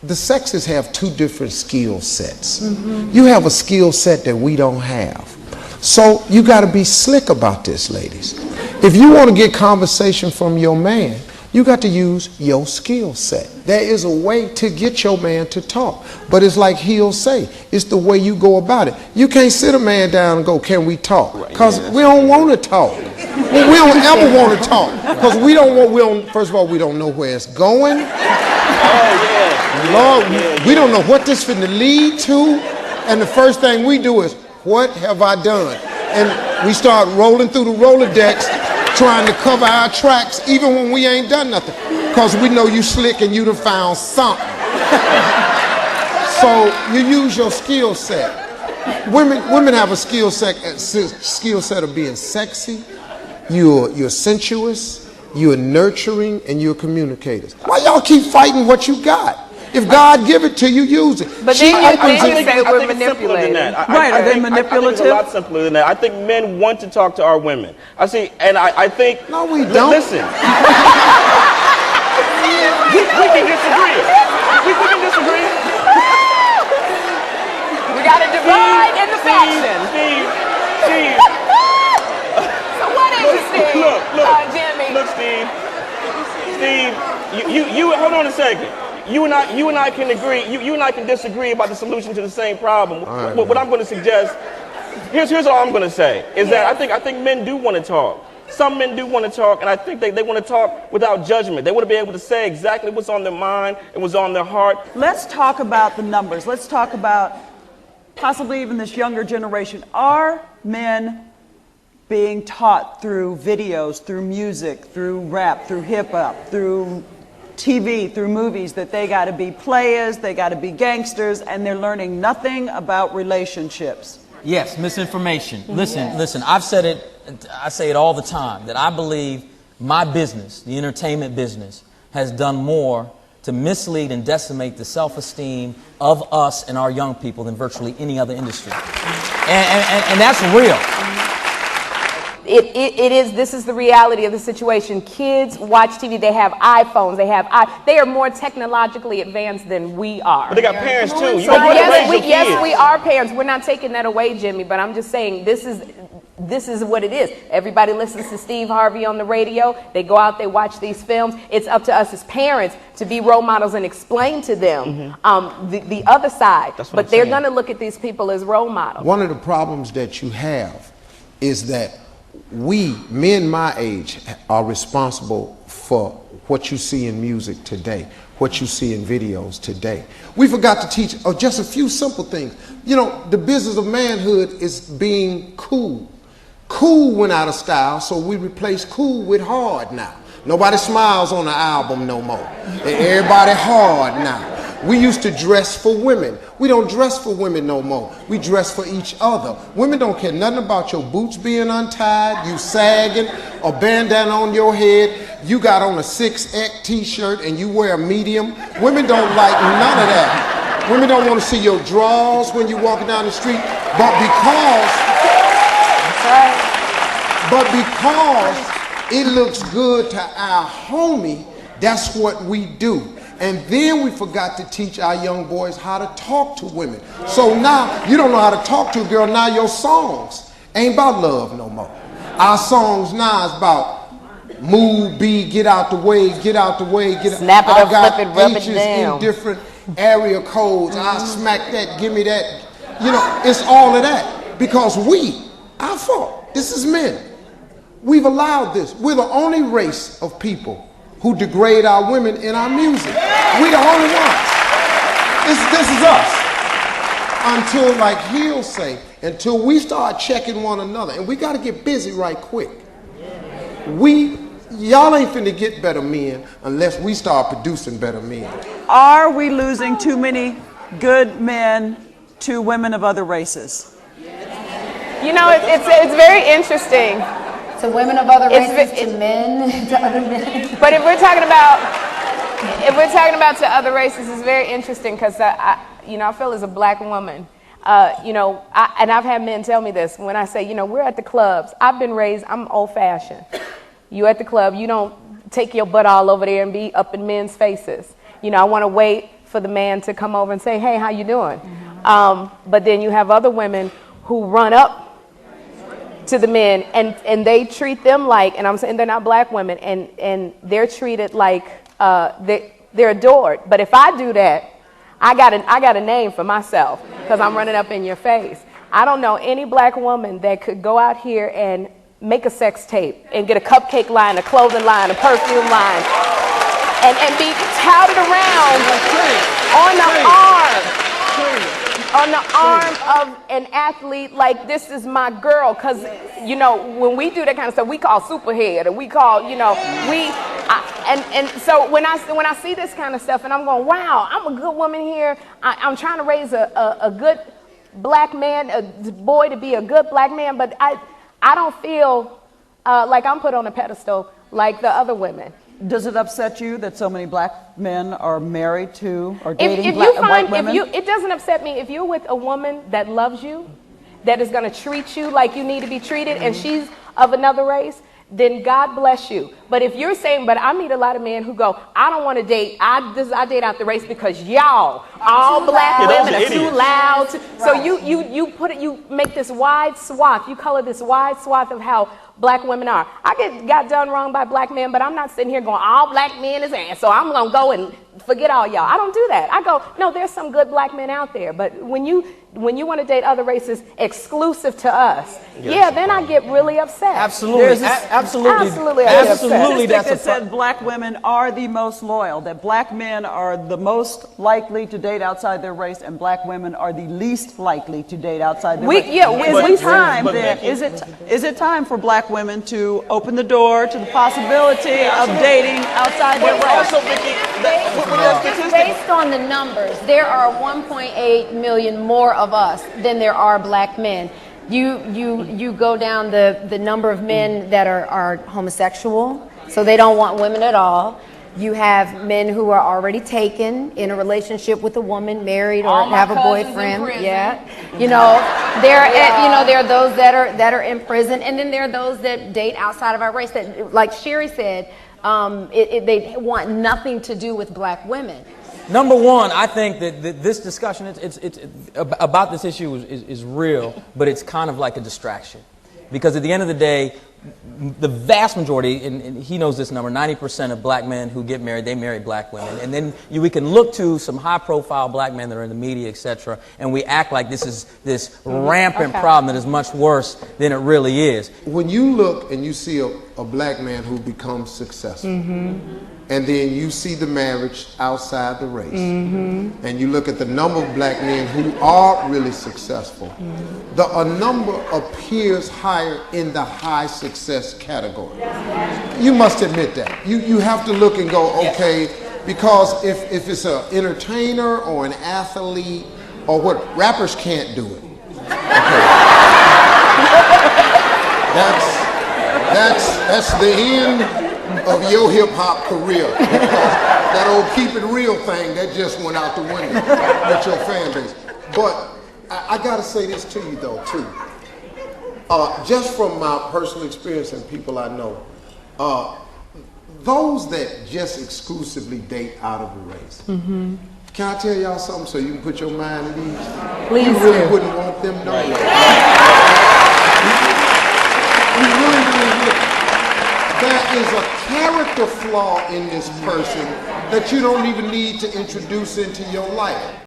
the sexes have two different skill sets. You have a skill set that we don't have. So you got to be slick about this, ladies. If you want to get conversation from your man, you got to use your skill set. There is a way to get your man to talk. But it's like Hill say, it's the way you go about it. You can't sit a man down and go, can we talk? Because we don't want to talk. Well, we don't ever want to talk. Because first of all, we don't know where it's going. Lord, we don't know what this finna lead to. And the first thing we do is, what have I done? And we start rolling through the Rolodex, trying to cover our tracks, even when we ain't done nothing. Because we know you slick and you done found something. So you use your skill set. Women have a skill set of being sexy, you're sensuous, you're nurturing, and you're communicators. Why y'all keep fighting what you got? If God give it to you, use it. But then you say we're manipulating. Right, are they manipulative? I think it's a lot simpler than that. I think men want to talk to our women. I think... No, we don't. Listen. we can disagree. We can disagree. We got to divide in the faction. Steve. So what is it, Steve? Jimmy. Look, Steve, you hold on a second. You and I can agree. You and I can disagree about the solution to the same problem. Right, what I'm going to suggest, here's all I'm going to say is that I think men do want to talk. Some men do want to talk, and I think they want to talk without judgment. They want to be able to say exactly what's on their mind and what's on their heart. Let's talk about the numbers. Let's talk about possibly even this younger generation. Are men being taught through videos, through music, through rap, through hip hop, through TV, through movies, that they got to be players, they got to be gangsters, and they're learning nothing about relationships? Yes, misinformation. Listen, I've said it, I say it all the time, that I believe my business, the entertainment business, has done more to mislead and decimate the self-esteem of us and our young people than virtually any other industry. And that's real. This is the reality of the situation. Kids watch TV, they have iPhones, they are more technologically advanced than we are. But they got parents too. Yes, we are parents. We're not taking that away, Jimmy, but I'm just saying this is what it is. Everybody listens to Steve Harvey on the radio. They go out, they watch these films. It's up to us as parents to be role models and explain to them the other side. But they're going to look at these people as role models. One of the problems that you have is that we, men my age, are responsible for what you see in music today, what you see in videos today. We forgot to teach just a few simple things. You know, the business of manhood is being cool. Cool went out of style, so we replaced cool with hard now. Nobody smiles on the album no more. Everybody hard now. We used to dress for women. We don't dress for women no more. We dress for each other. Women don't care nothing about your boots being untied, you sagging, or bandana on your head. You got on a 6X t-shirt and you wear a medium. Women don't like none of that. Women don't want to see your drawers when you're walking down the street. But because it looks good to our homie, that's what we do. And then we forgot to teach our young boys how to talk to women. So now you don't know how to talk to a girl. Now your songs ain't about love no more. Our songs now is about move, be, get out the way, get out the way, get out. Snap it up, flip it, rub it H's down. in different area codes. I smack that, give me that. You know, it's all of that. Because our fault. This is men. We've allowed this. We're the only race of people who degrade our women in our music. We the only ones. This is us. Until, like Hill say, until we start checking one another, and we got to get busy right quick. Y'all ain't finna get better men unless we start producing better men. Are we losing too many good men to women of other races? You know, it's very interesting. To women of other races, to men, to other men. But if we're talking about to other races, it's very interesting because I feel as a black woman, and I've had men tell me this when I say, we're at the clubs. I've been raised, I'm old-fashioned. You at the club, you don't take your butt all over there and be up in men's faces. I want to wait for the man to come over and say, hey, how you doing? But then you have other women who run up to the men and they treat them like, and I'm saying they're not black women, and they're treated like they're adored. But if I do that, I got a name for myself because I'm running up in your face. I don't know any black woman that could go out here and make a sex tape and get a cupcake line, a clothing line, a perfume line, and be touted around on the arm of an athlete like this is my girl. Because, you know, when we do that kind of stuff, we call superhead, or we call, you know, and so when I see this kind of stuff and I'm going, wow, I'm a good woman here. I'm trying to raise a good black man, a boy to be a good black man, but I don't feel like I'm put on a pedestal like the other women. Does it upset you that so many black men are married to or dating white women? It doesn't upset me if you're with a woman that loves you, that is going to treat you like you need to be treated, and she's of another race, then God bless you. But if you're saying, but I meet a lot of men who go, I don't want to date, I date out the race because y'all, all black women are too loud. So you make this wide swath, you color this wide swath of how black women are. I got done wrong by black men, but I'm not sitting here going, all black men is ass, so I'm going to go and forget all y'all. I don't do that. I go, no, there's some good black men out there, but when you want to date other races exclusive to us, then I get really upset. Absolutely. Absolutely. That's a said black women are the most loyal, that black men are the most likely to date outside their race, and black women are the least likely to date outside their race. Is it time for black women to open the door to the possibility of dating outside their race? Also, Vicki, based on the numbers, there are 1.8 million more of us than there are black men. You go down the number of men that are homosexual, so they don't want women at all. You have men who are already taken in a relationship with a woman, married or have a boyfriend. There are those that are in prison, and then there are those that date outside of our race. That, like Sherri said, they want nothing to do with black women. Number one, I think that this discussion it's about this issue is real, but it's kind of like a distraction. Because at the end of the day, the vast majority, and he knows this number, 90% of black men who get married, they marry black women. And then we can look to some high-profile black men that are in the media, etc., and we act like this is this rampant problem that is much worse than it really is. When you look and you see a black man who becomes successful, and then you see the marriage outside the race, and you look at the number of black men who are really successful, a number appears higher in the high success category. You must admit that. You have to look and go, okay, because if it's an entertainer or an athlete or what, rappers can't do it. Okay. That's the end of your hip-hop career. That old keep it real thing, that just went out the window with your fan base. But I gotta say this to you though, too. Just from my personal experience and people I know, those that just exclusively date out of the race, can I tell y'all something so you can put your mind at ease? Please you really wouldn't want them no way. You really wouldn't. There is a character flaw in this person that you don't even need to introduce into your life.